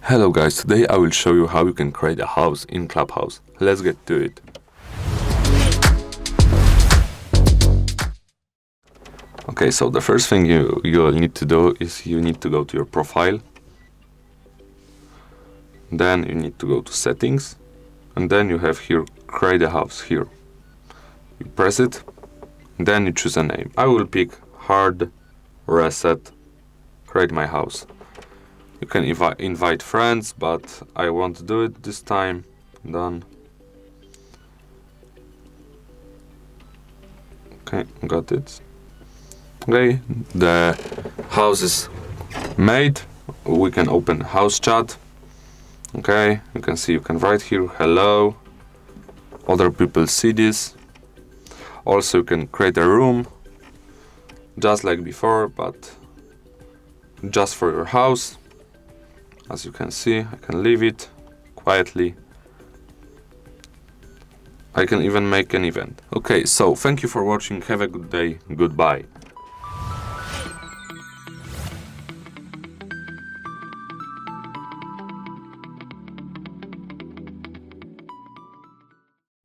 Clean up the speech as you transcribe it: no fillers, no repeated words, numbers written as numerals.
Hello guys, today I will show you how you can create a house in Clubhouse. Let's get to it. Okay, so the first thing you'll need to do is you need to go to your profile. Then you need to go to settings. And then you have here create a house here. You press it. Then you choose a name. I will pick hard reset create my house. You can invite friends, but I won't do it this time. Done. Okay, got it. Okay, the house is made. We can open house chat. Okay, you can see you can write here hello. Other people see this. Also, you can create a room, just like before, but just for your house. As you can see, I can leave it quietly. I can even make an event. Okay, so thank you for watching. Have a good day. Goodbye.